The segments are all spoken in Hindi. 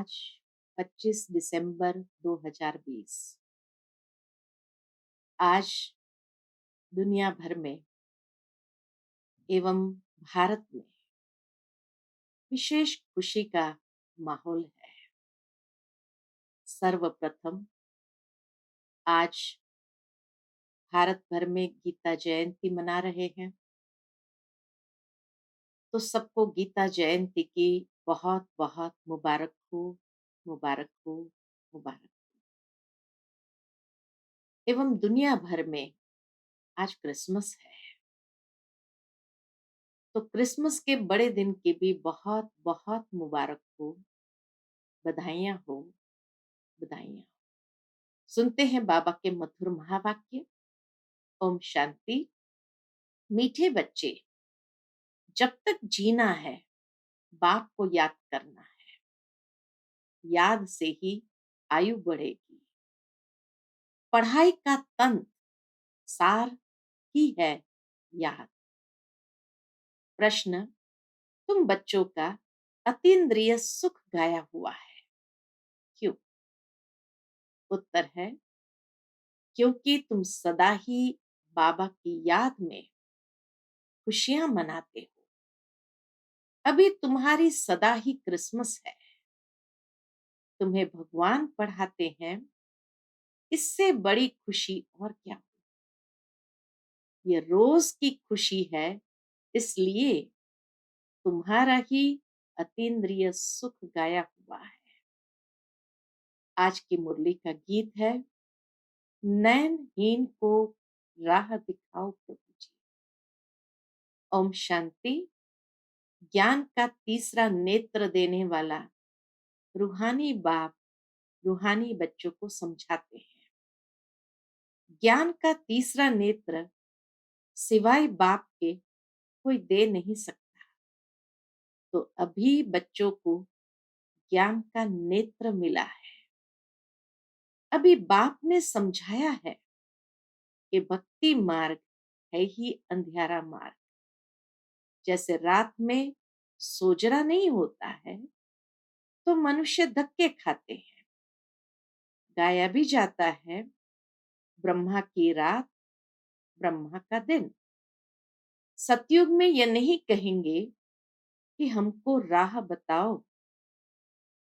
आज 25 दिसंबर 2020। आज दुनिया भर में एवं भारत में विशेष खुशी का माहौल है। सर्वप्रथम आज भारत भर में गीता जयंती मना रहे हैं, तो सबको गीता जयंती की बहुत बहुत मुबारक हो, मुबारक हो, मुबारक। एवं दुनिया भर में आज क्रिसमस है, तो क्रिसमस के बड़े दिन की भी बहुत बहुत मुबारक हो, बधाइयाँ हो, बधाइयाँ हो। सुनते हैं बाबा के मधुर महावाक्य। ओम शांति। मीठे बच्चे, जब तक जीना है बाप को याद करना है, याद से ही आयु बढ़ेगी। पढ़ाई का तंत्र सार ही है याद। प्रश्न, तुम बच्चों का अतीन्द्रिय सुख गाया हुआ है, क्यों? उत्तर है, क्योंकि तुम सदा ही बाबा की याद में खुशियां मनाते हो। अभी तुम्हारी सदा ही क्रिसमस है। तुम्हें भगवान पढ़ाते हैं, इससे बड़ी खुशी और क्या हो। ये रोज की खुशी है, इसलिए तुम्हारा ही अतीन्द्रिय सुख गाया हुआ है। आज की मुरली का गीत है, नयनहीन को राह दिखाओ प्रभु जी। ओम शांति। ज्ञान का तीसरा नेत्र देने वाला रूहानी बाप रूहानी बच्चों को समझाते हैं। ज्ञान का तीसरा नेत्र सिवाय बाप के कोई दे नहीं सकता। तो अभी बच्चों को ज्ञान का नेत्र मिला है। अभी बाप ने समझाया है कि भक्ति मार्ग है ही अंधियारा मार्ग। जैसे रात में सोजरा नहीं होता है, तो मनुष्य धक्के खाते हैं। गाया भी जाता है, ब्रह्मा की रात, ब्रह्मा का दिन। सतयुग में यह नहीं कहेंगे कि हमको राह बताओ,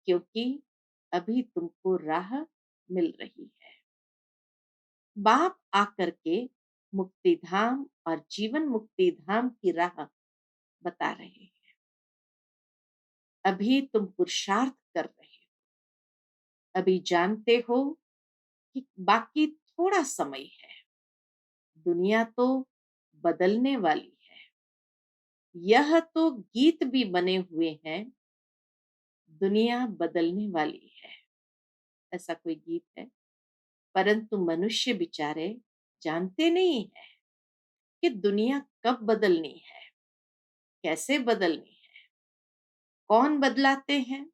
क्योंकि अभी तुमको राह मिल रही है। बाप आकर के मुक्ति धाम और जीवन मुक्ति धाम की राह बता रहे हैं। अभी तुम पुरुषार्थ कर रहे हो। अभी जानते हो कि बाकी थोड़ा समय है। दुनिया तो बदलने वाली है। यह तो गीत भी बने हुए हैं, दुनिया बदलने वाली है। ऐसा कोई गीत है, परंतु मनुष्य बेचारे जानते नहीं है कि दुनिया कब बदलनी है, कैसे बदलनी है, कौन बदलाते हैं,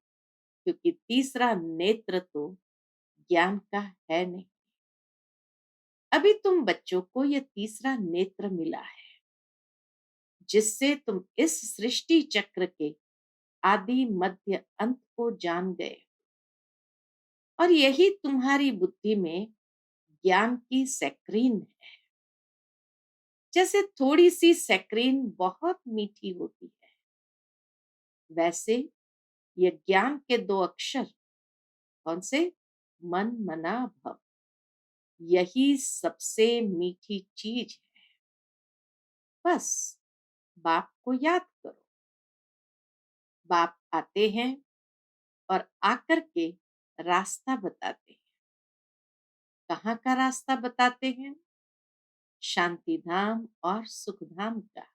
क्योंकि तीसरा नेत्र तो ज्ञान का है नहीं। अभी तुम बच्चों को यह तीसरा नेत्र मिला है, जिससे तुम इस सृष्टि चक्र के आदि मध्य अंत को जान गए। और यही तुम्हारी बुद्धि में ज्ञान की सैक्रीन है। जैसे थोड़ी सी सैक्रीन बहुत मीठी होती है, वैसे ये ज्ञान के दो अक्षर कौन से? मन मना भव। यही सबसे मीठी चीज है। बस बाप को याद करो। बाप आते हैं और आकर के रास्ता बताते हैं। कहाँ का रास्ता बताते हैं? शांति धाम और सुख धाम का।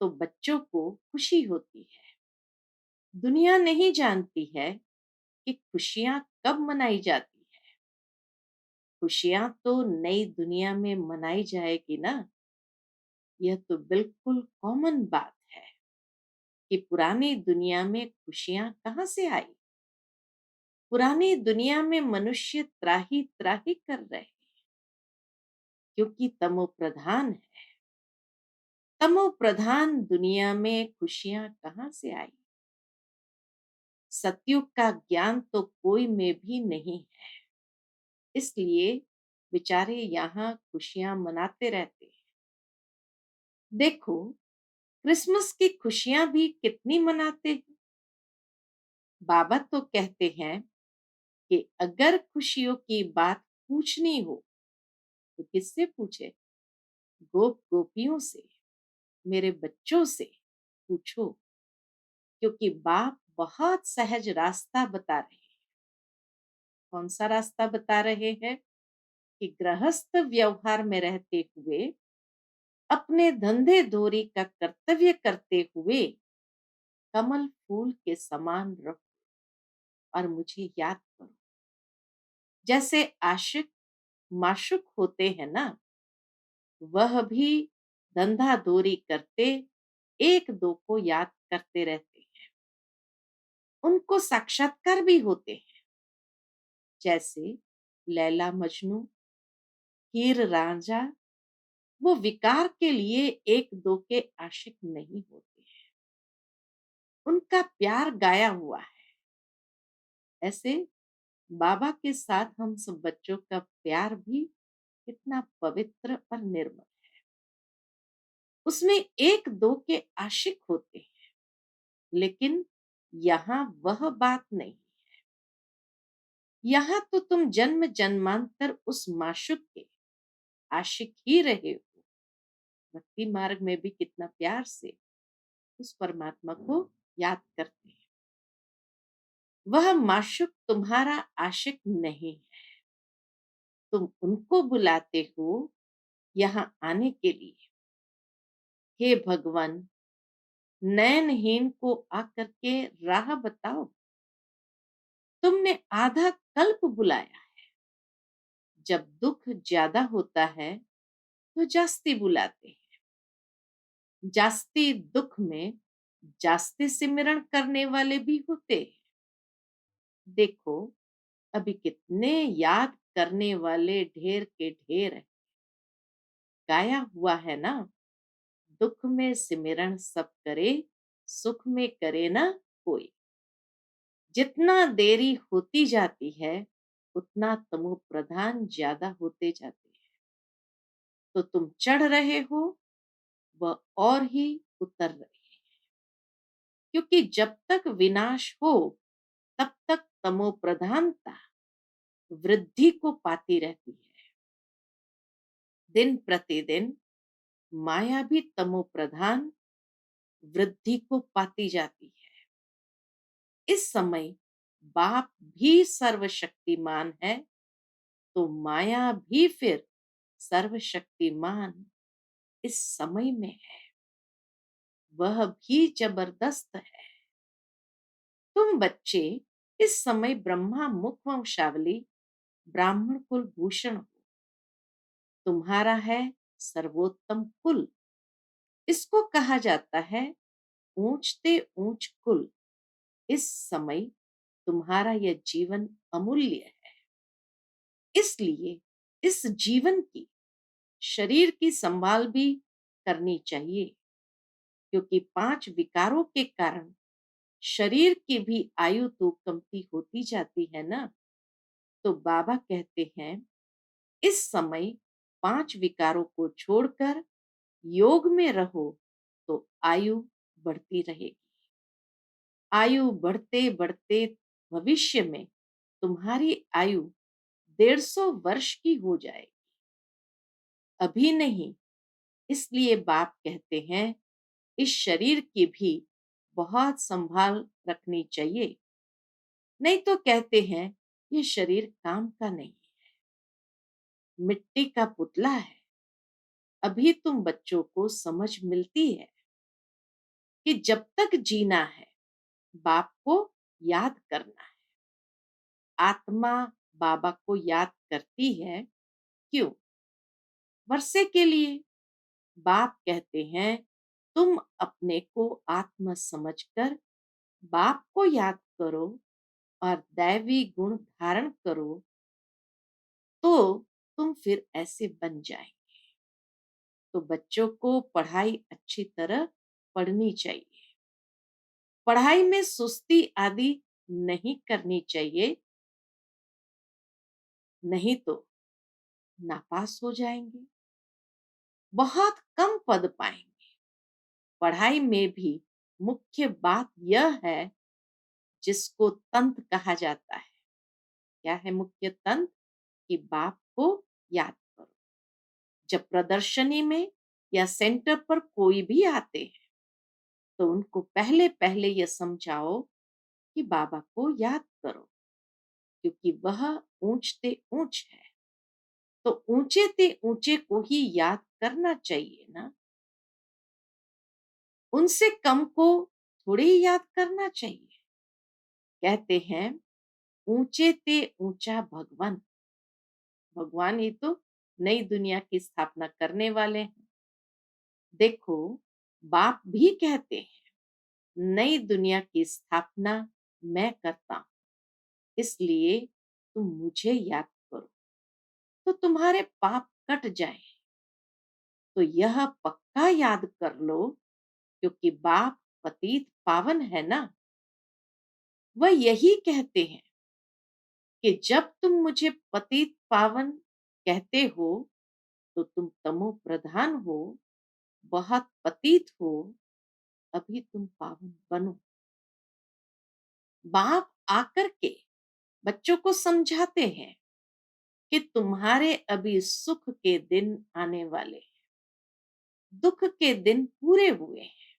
तो बच्चों को खुशी होती है। दुनिया नहीं जानती है कि खुशियां कब मनाई जाती है। खुशियां तो नई दुनिया में मनाई जाएगी ना। यह तो बिल्कुल कॉमन बात है कि पुरानी दुनिया में खुशियां कहाँ से आई। पुरानी दुनिया में मनुष्य त्राही त्राही कर रहे हैं, क्योंकि तमो प्रधान है। तमो प्रधान दुनिया में खुशियां कहाँ से आई? सतयुग का ज्ञान तो कोई में भी नहीं है, इसलिए बेचारे यहाँ खुशियां मनाते रहते हैं। देखो, क्रिसमस की खुशियां भी कितनी मनाते हैं। बाबा तो कहते हैं कि अगर खुशियों की बात पूछनी हो तो किससे पूछे? गोप गोपियों से, मेरे बच्चों से पूछो, क्योंकि बाप बहुत सहज रास्ता बता रहे हैं। कौन सा रास्ता बता रहे हैं? कि गृहस्थ व्यवहार में रहते हुए, अपने धंधे दोरी का कर्तव्य करते हुए, कमल फूल के समान रहो और मुझे याद करो। जैसे आशिक माशुक होते हैं ना, वह भी धंधा दोरी करते एक दो को याद करते रहते हैं। उनको साक्षात्कार भी होते हैं, जैसे लैला मजनू, हीर रांझा। वो विकार के लिए एक दो के आशिक नहीं होते हैं, उनका प्यार गाया हुआ है। ऐसे बाबा के साथ हम सब बच्चों का प्यार भी कितना पवित्र और निर्मल। उसमें एक दो के आशिक होते हैं, लेकिन यहाँ वह बात नहीं। यहाँ तो तुम जन्म जन्मांतर उस माशुक के आशिक ही रहे हो। भक्ति मार्ग में भी कितना प्यार से उस परमात्मा को याद करते हैं। वह माशुक तुम्हारा आशिक नहीं है, तुम उनको बुलाते हो यहाँ आने के लिए। हे भगवान, नयनहीन को आकर के राह बताओ। तुमने आधा कल्प बुलाया, जब दुख ज्यादा होता है तो जास्ती बुलाते हैं। जास्ती दुख में जास्ती सिमरण करने वाले भी होते हैं। देखो, अभी कितने याद करने वाले ढेर के ढेर हैं। गाया हुआ है ना, दुख में सिमरण सब करे, सुख में करे ना कोई। जितना देरी होती जाती है, उतना तमो प्रधान ज्यादा होते जाते हैं। तो तुम चढ़ रहे हो, वह और ही उतर रहे हैं। क्योंकि जब तक विनाश हो, तब तक तमो प्रधानता वृद्धि को पाती रहती है। दिन प्रतिदिन माया भी तमो प्रधान वृद्धि को पाती जाती है। इस समय बाप भी सर्वशक्तिमान है, तो माया भी फिर सर्वशक्तिमान इस समय में है। वह भी जबरदस्त है। तुम बच्चे इस समय ब्रह्मा मुख वंशावली ब्राह्मण कुल भूषण हो। तुम्हारा है सर्वोत्तम कुल। इसको कहा जाता है ऊंचते ऊंच कुल। इस समय तुम्हारा यह जीवन अमूल्य है, इसलिए इस जीवन की, शरीर की संभाल भी करनी चाहिए। क्योंकि 5 विकारों के कारण शरीर की भी आयु तो कमती होती जाती है ना। तो बाबा कहते हैं, इस समय 5 विकारों को छोड़कर योग में रहो तो आयु बढ़ती रहेगी। आयु बढ़ते बढ़ते भविष्य में तुम्हारी आयु 150 वर्ष की हो जाएगी। अभी नहीं, इसलिए बाप कहते हैं इस शरीर की भी बहुत संभाल रखनी चाहिए। नहीं तो कहते हैं ये शरीर काम का नहीं है, मिट्टी का पुतला है। अभी तुम बच्चों को समझ मिलती है कि जब तक जीना है, बाप को याद करना है। आत्मा बाबा को याद करती है। क्यों? वर्षे के लिए। बाप कहते हैं तुम अपने को आत्मा समझकर बाप को याद करो और दैवी गुण धारण करो, तो तुम फिर ऐसे बन जाएंगे। तो बच्चों को पढ़ाई अच्छी तरह पढ़नी चाहिए। पढ़ाई में सुस्ती आदि नहीं करनी चाहिए, नहीं तो नापास हो जाएंगे, बहुत कम पद पाएंगे। पढ़ाई में भी मुख्य बात यह है, जिसको तंत्र कहा जाता है। क्या है मुख्य तंत्र? कि बाप को याद करो। जब प्रदर्शनी में या सेंटर पर कोई भी आते हैं, तो उनको पहले पहले यह समझाओ कि बाबा को याद करो, क्योंकि वह ऊंचते ऊंच है। तो ऊंचे ते ऊंचे को ही याद करना चाहिए ना, उनसे कम को थोड़े ही याद करना चाहिए। कहते हैं ऊंचे ते ऊंचा भगवान। भगवान ही तो नई दुनिया की स्थापना करने वाले हैं। देखो, बाप भी कहते हैं नई दुनिया की स्थापना मैं करता हूं, इसलिए तुम मुझे याद करो, तो तुम्हारे पाप कट जाए। तो यह पक्का याद कर लो, क्योंकि बाप पतित पावन है ना। वह यही कहते हैं कि जब तुम मुझे पतित पावन कहते हो, तो तुम तमो प्रधान हो, बहुत पतित हो। अभी तुम पावन बनो। बाप आकर के बच्चों को समझाते हैं कि तुम्हारे अभी सुख के दिन आने वाले हैं, दुख के दिन पूरे हुए हैं।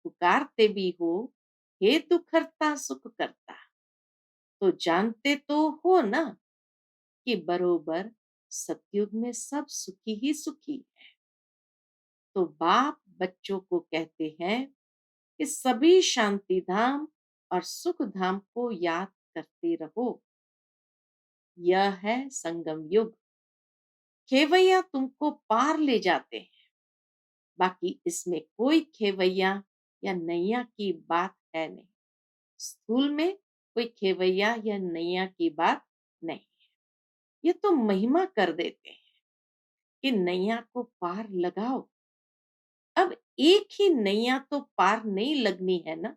पुकारते भी हो, हे दुख हरता सुख करता, तो जानते तो हो ना कि बरोबर सतयुग में सब सुखी ही सुखी है। तो बाप बच्चों को कहते हैं कि सभी शांति धाम और सुख धाम को याद करते रहो। यह है संगम युग। खेवैया तुमको पार ले जाते हैं, बाकी इसमें कोई खेवैया या नैया की बात है नहीं। स्थूल में कोई खेवैया या नैया की बात नहीं। ये तो महिमा कर देते हैं कि नैया को पार लगाओ। अब एक ही नैया तो पार नहीं लगनी है ना,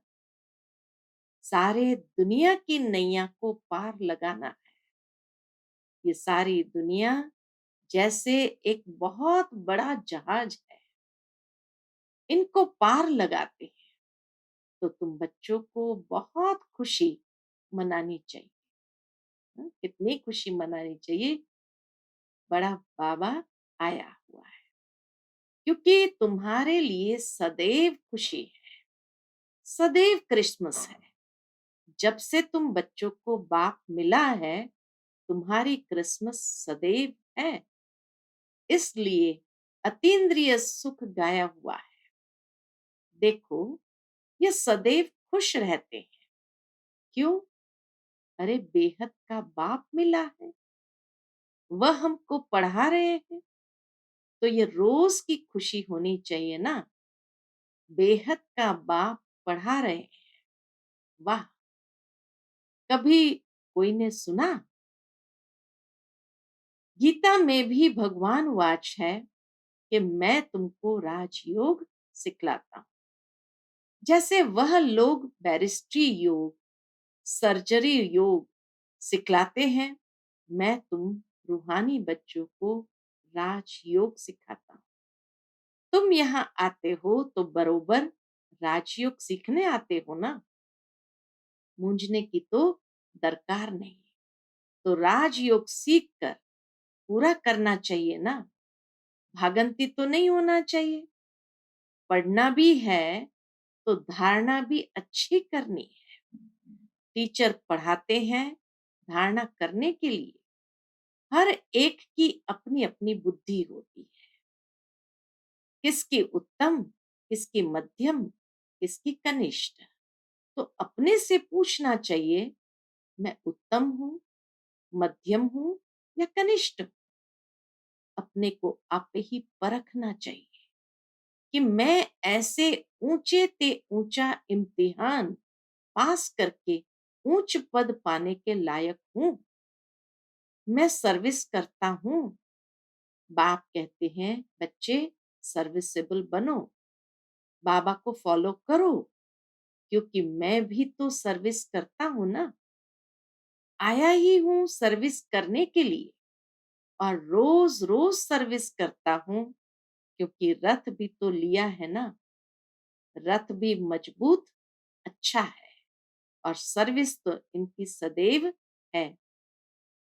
सारे दुनिया की नैया को पार लगाना है। ये सारी दुनिया जैसे एक बहुत बड़ा जहाज है, इनको पार लगाते हैं। तो तुम बच्चों को बहुत खुशी मनानी चाहिए। कितनी खुशी मनानी चाहिए, बड़ा बाबा आया हुआ है, क्योंकि तुम्हारे लिए सदैव खुशी है, सदैव क्रिसमस है। जब से तुम बच्चों को बाप मिला है, तुम्हारी क्रिसमस सदैव है। इसलिए अतीन्द्रिय सुख गाया हुआ है। देखो, ये सदैव खुश रहते हैं। क्यों? अरे बेहद का बाप मिला है, वह हमको पढ़ा रहे हैं, तो ये रोज की खुशी होनी चाहिए ना। बेहद का बाप पढ़ा रहे हैं, वाह। कभी कोई ने सुना? गीता में भी भगवान वाच है कि मैं तुमको राजयोग सिखलाता हूं। जैसे वह लोग बैरिस्ट्री योग, सर्जरी योग सिखलाते हैं, मैं तुम रूहानी बच्चों को राजयोग सिखाता हूं। तुम यहाँ आते हो तो बरोबर राजयोग सीखने आते हो ना, मूंझने की तो दरकार नहीं। तो राजयोग सीख कर पूरा करना चाहिए ना, भागंती तो नहीं होना चाहिए। पढ़ना भी है तो धारणा भी अच्छी करनी है। टीचर पढ़ाते हैं धारणा करने के लिए। हर एक की अपनी अपनी बुद्धि होती है, किसकी उत्तम, किसकी मध्यम, किसकी कनिष्ठ। तो अपने से पूछना चाहिए, मैं उत्तम हूँ, मध्यम हूँ या कनिष्ठ हूँ। अपने को आप ही परखना चाहिए कि मैं ऐसे ऊंचे ते ऊंचा इम्तिहान पास करके उच्च पद पाने के लायक हूँ। मैं सर्विस करता हूँ। बाप कहते हैं बच्चे सर्विसेबल बनो, बाबा को फॉलो करो। क्योंकि मैं भी तो सर्विस करता हूँ ना, आया ही हूँ सर्विस करने के लिए, और रोज रोज सर्विस करता हूँ, क्योंकि रथ भी तो लिया है ना। रथ भी मजबूत अच्छा है, और सर्विस तो इनकी सदैव है।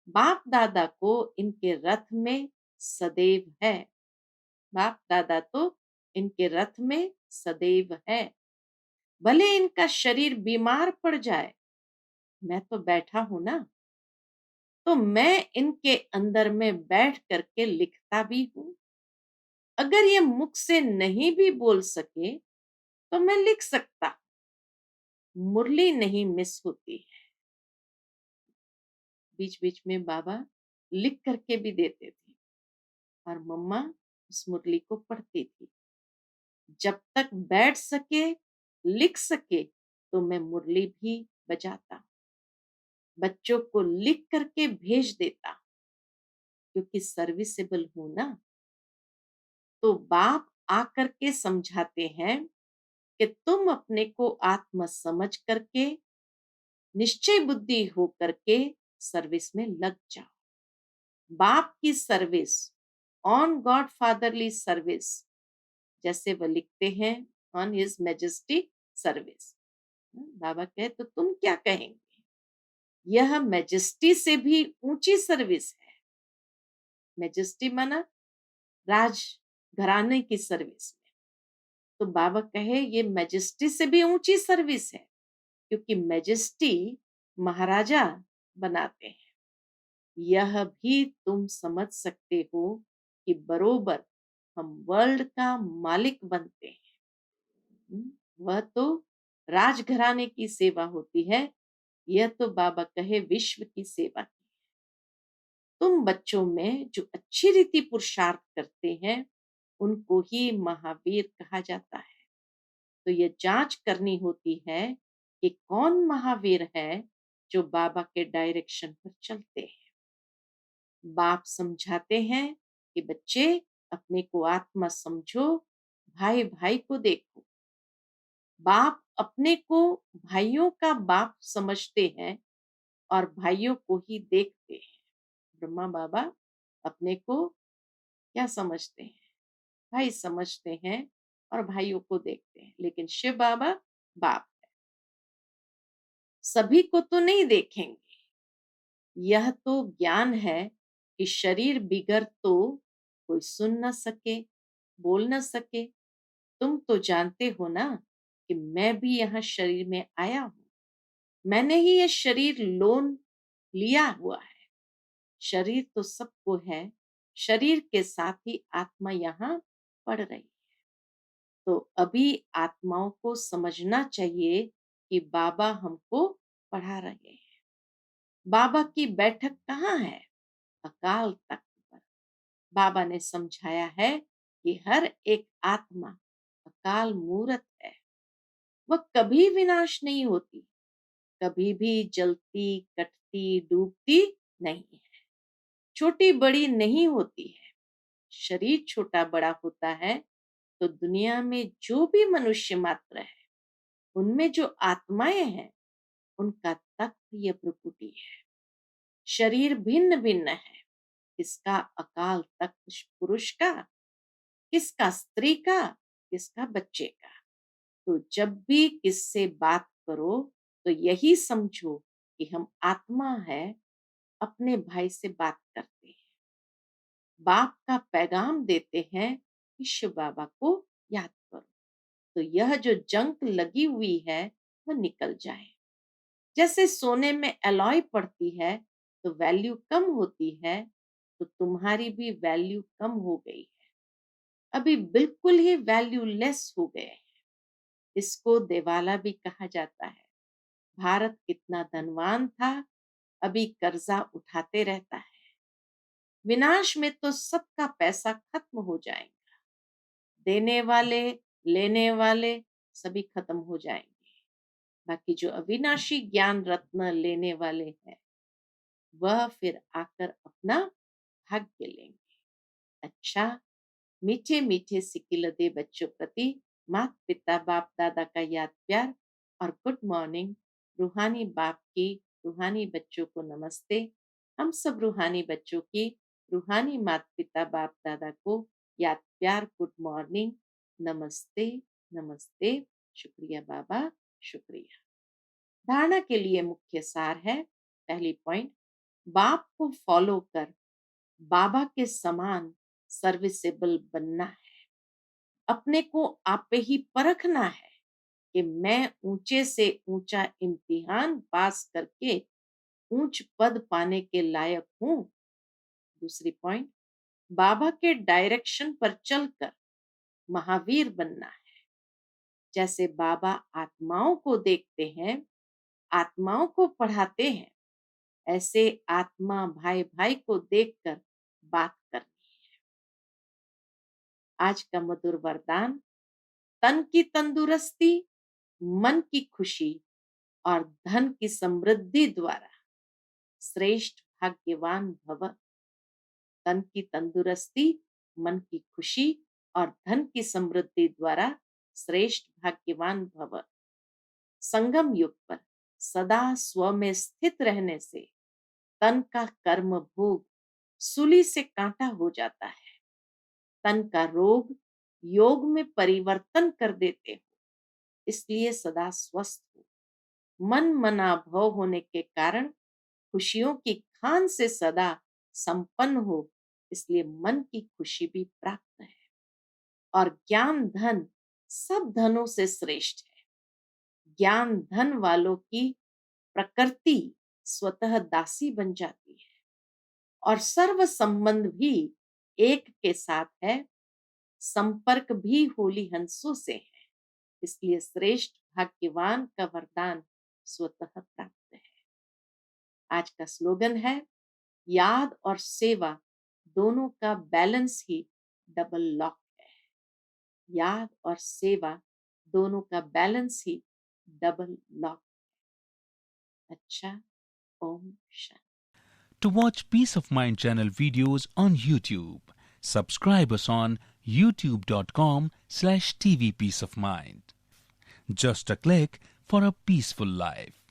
बाप दादा को इनके रथ में सदैव है। बाप दादा तो इनके रथ में सदैव है। भले इनका शरीर बीमार पड़ जाए, मैं तो बैठा हूं ना, तो मैं इनके अंदर में बैठ करके लिखता भी हूं। अगर ये मुख से नहीं भी बोल सके तो मैं लिख सकता। मुरली नहीं मिस होती है। बीच बीच में बाबा लिख करके भी देते थे, और मम्मा उस मुरली को पढ़ती थी। जब तक बैठ सके, लिख सके, तो मैं मुरली भी बजाता, बच्चों को लिख करके भेज देता, क्योंकि सर्विसेबल हूं ना। तो बाप आकर के समझाते हैं कि तुम अपने को आत्मा समझ करके, निश्चय बुद्धि हो करके सर्विस में लग जाओ। बाप की service, on God fatherly service, जैसे वह लिखते हैं, ऑन हिज मैजेस्टी सर्विस। बाबा कहे तो तुम क्या कहेंगे, यह मैजेस्टी से भी ऊंची सर्विस है। मैजेस्टी माना राज घराने की सर्विस में। तो बाबा कहे ये मैजेस्टी से भी ऊंची सर्विस है, क्योंकि मैजेस्टी महाराजा बनाते हैं। यह भी तुम समझ सकते हो कि बरोबर हम वर्ल्ड का मालिक बनते हैं। वह तो राजघराने की सेवा होती है, यह तो बाबा कहे विश्व की सेवा की। तुम बच्चों में जो अच्छी रीति पुरुषार्थ करते हैं, उनको ही महावीर कहा जाता है। तो ये जांच करनी होती है कि कौन महावीर है जो बाबा के डायरेक्शन पर चलते हैं। बाप समझाते हैं कि बच्चे अपने को आत्मा समझो, भाई भाई को देखो। बाप अपने को भाइयों का बाप समझते हैं, और भाइयों को ही देखते हैं। ब्रह्मा बाबा अपने को क्या समझते हैं, भाई समझते हैं, और भाइयों को देखते हैं। लेकिन शिव बाबा बाप सभी को तो नहीं देखेंगे। यह तो ज्ञान है कि शरीर बिगर तो कोई सुन न सके, बोल न सके। तुम तो जानते हो ना कि मैं भी यहाँ शरीर में आया हूँ। मैंने ही ये शरीर लोन लिया हुआ है। शरीर तो सबको है, शरीर के साथ ही आत्मा यहाँ पड़ रही है। तो अभी आत्माओं को समझना चाहिए कि बाबा हमको पढ़ा रहे हैं। बाबा की बैठक कहाँ है? अकाल तख्त पर। बाबा ने समझाया है कि हर एक आत्मा अकाल मूरत है। वह कभी विनाश नहीं होती, कभी भी जलती कटती डूबती नहीं है, छोटी बड़ी नहीं होती है। शरीर छोटा बड़ा होता है तो दुनिया में जो भी मनुष्य मात्र है, उनमें जो आत्माएं हैं, उनका तख्त ये प्रकृति है। शरीर भिन्न भिन्न है, किसका अकाल तख्त पुरुष का, किसका स्त्री का, किसका बच्चे का। तो जब भी किससे बात करो तो यही समझो कि हम आत्मा है, अपने भाई से बात करते हैं, बाप का पैगाम देते हैं कि शिव बाबा को याद करो, तो यह जो जंग लगी हुई है वह निकल जाए। जैसे सोने में एलॉय पड़ती है तो वैल्यू कम होती है, तो तुम्हारी भी वैल्यू कम हो गई है। अभी बिल्कुल ही वैल्यू लेस हो गए हैं। इसको दिवाला भी कहा जाता है। भारत कितना धनवान था, अभी कर्जा उठाते रहता है। विनाश में तो सबका पैसा खत्म हो जाएगा, देने वाले लेने वाले सभी खत्म हो जाएंगे। बाकी जो अविनाशी ज्ञान रत्न लेने वाले हैं, वह फिर आकर अपना भाग्य लेंगे। अच्छा, मीठे मीठे सिकिलदे बच्चों प्रति माता पिता बाप दादा का याद प्यार और गुड मॉर्निंग। रूहानी बाप की रूहानी बच्चों को नमस्ते। हम सब रूहानी बच्चों की रूहानी माता पिता बाप दादा को याद प्यार गुड मॉर्निंग, नमस्ते नमस्ते। शुक्रिया बाबा, शुक्रिया। धारणा के लिए मुख्य सार है, पहली पॉइंट, बाप को फॉलो कर बाबा के समान सर्विसेबल बनना है। अपने को आपे ही परखना है कि मैं ऊंचे से ऊंचा इम्तिहान पास करके ऊंच पद पाने के लायक हूं। दूसरी पॉइंट, बाबा के डायरेक्शन पर चलकर महावीर बनना है। जैसे बाबा आत्माओं को देखते हैं, आत्माओं को पढ़ाते हैं, ऐसे आत्मा भाई भाई को देखकर बात करनी है। आज का मधुर वरदान, तन की तंदुरुस्ती, मन की खुशी और धन की समृद्धि द्वारा श्रेष्ठ भाग्यवान भव। तन की तंदुरुस्ती, मन की खुशी और धन की समृद्धि द्वारा श्रेष्ठ भाग्यवान भव। संगम युग पर सदा स्व में स्थित रहने से तन का कर्म भोग सूली से कांटा हो जाता है। तन का रोग योग में परिवर्तन कर देते हो, इसलिए सदा स्वस्थ हो। मन मना भव होने के कारण खुशियों की खान से सदा संपन्न हो, इसलिए मन की खुशी भी प्राप्त है। और ज्ञान धन सब धनों से श्रेष्ठ है। ज्ञान धन वालों की प्रकृति स्वतः दासी बन जाती है और सर्व संबंध भी एक के साथ है। संपर्क भी होली हंसों से है, इसलिए श्रेष्ठ भाग्यवान का वरदान स्वतः प्राप्त है। आज का स्लोगन है, याद और सेवा दोनों का बैलेंस ही डबल लॉक है। याद और सेवा दोनों का बैलेंस ही डबल लॉक है। अच्छा, Om Shanti. To watch Peace of Mind channel videos on YouTube, subscribe us on youtube.com/tvpeaceofmind. Just a click for a peaceful life.